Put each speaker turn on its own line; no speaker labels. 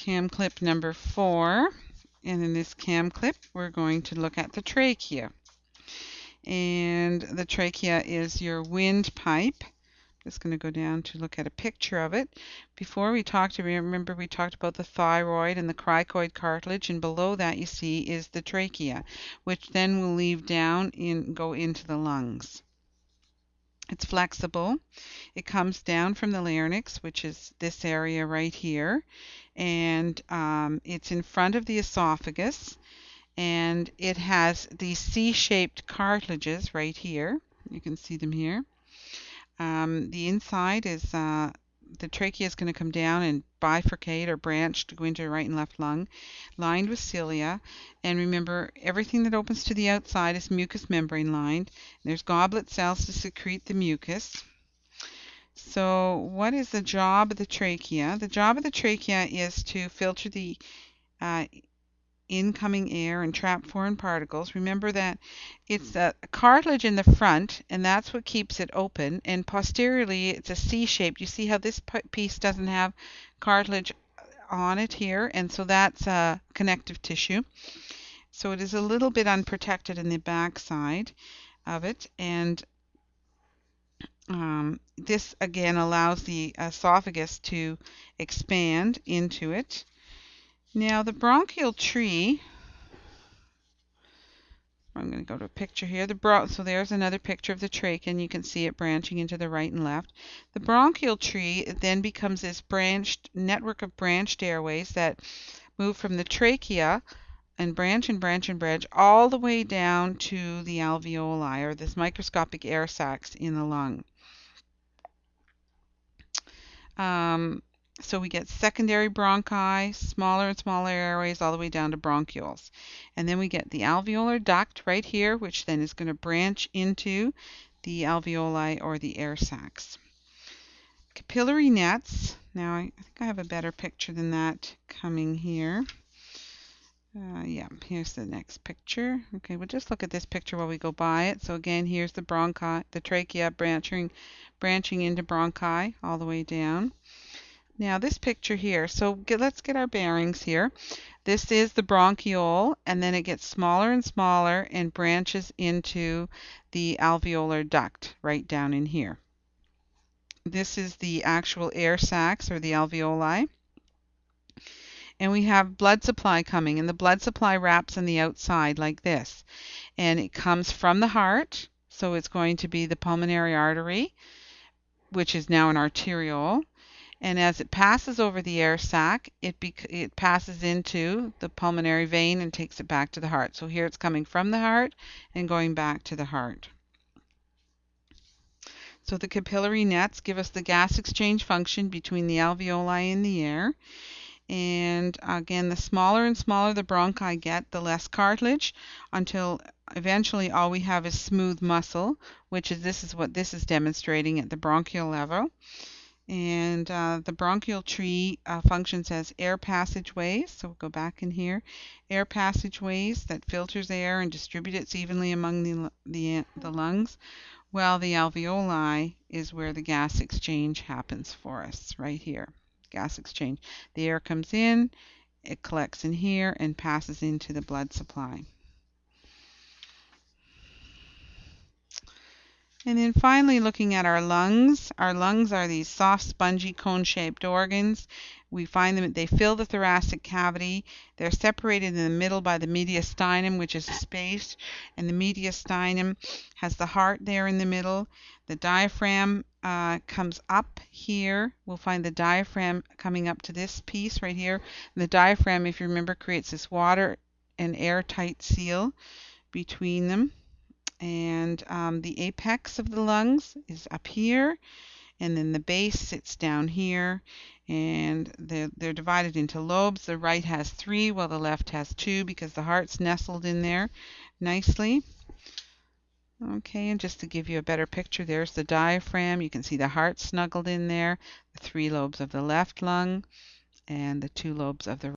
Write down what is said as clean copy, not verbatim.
cam clip number 4. And in this cam clip, we're going to look at the trachea. And the trachea is your windpipe. Just going to go down to look at a picture of it. Before we talked, remember we talked about the thyroid and the cricoid cartilage, and below that you see is the trachea, which then will leave down and go into the lungs. It's flexible. It comes down from the larynx, which is this area right here, and it's in front of the esophagus, and it has these C-shaped cartilages right here. You can see them here. The inside is the trachea is going to come down and bifurcate or branch to go into the right and left lung, lined with cilia. And remember, everything that opens to the outside is mucous membrane lined. There's goblet cells to secrete the mucus. So what is the job of the trachea? The job of the trachea is to filter the incoming air and trap foreign particles. Remember that it's a cartilage in the front, and that's what keeps it open, and posteriorly it's a C-shaped. You see how this piece doesn't have cartilage on it here, and so that's connective tissue. So it is a little bit unprotected in the back side of it, and this again allows the esophagus to expand into it. Now the bronchial tree, I'm going to go to a picture here. So there's another picture of the trachea, and you can see it branching into the right and left. The bronchial tree then becomes this branched network of branched airways that move from the trachea and branch and branch and branch all the way down to the alveoli, or this microscopic air sacs in the lung. So we get secondary bronchi, smaller and smaller airways, all the way down to bronchioles. And then we get the alveolar duct right here, which then is going to branch into the alveoli or the air sacs. Capillary nets. Now I think I have a better picture than that coming here. Yeah, here's the next picture. Okay, we'll just look at this picture while we go by it. So again, here's the bronchi, the trachea branching into bronchi all the way down. Now this picture here, so let's get our bearings here. This is the bronchiole, and then it gets smaller and smaller and branches into the alveolar duct right down in here. This is the actual air sacs, or the alveoli. And we have blood supply coming, and the blood supply wraps on the outside like this. And it comes from the heart, so it's going to be the pulmonary artery, which is now an arteriole. And as it passes over the air sac, it passes into the pulmonary vein and takes it back to the heart. So here it's coming from the heart and going back to the heart. So the capillary nets give us the gas exchange function between the alveoli and the air. And again, the smaller and smaller the bronchi get, the less cartilage, until eventually all we have is smooth muscle, which is what this is demonstrating at the bronchial level. And the bronchial tree functions as air passageways. So we'll go back in here. Air passageways that filters air and distributes it evenly among the lungs, while the alveoli is where the gas exchange happens for us, right here. Gas exchange. The air comes in, it collects in here, and passes into the blood supply. And then finally, looking at our lungs. Our lungs are these soft, spongy, cone-shaped organs. We find them, they fill the thoracic cavity. They're separated in the middle by the mediastinum, which is a space, and the mediastinum has the heart there in the middle. The diaphragm comes up here. We'll find the diaphragm coming up to this piece right here. And the diaphragm, if you remember, creates this water and airtight seal between them. And the apex of the lungs is up here, and then the base sits down here, and they're divided into lobes. The right has 3 while the left has 2, because the heart's nestled in there nicely. Okay, and just to give you a better picture, there's the diaphragm. You can see the heart snuggled in there, the 3 lobes of the left lung, and the 2 lobes of the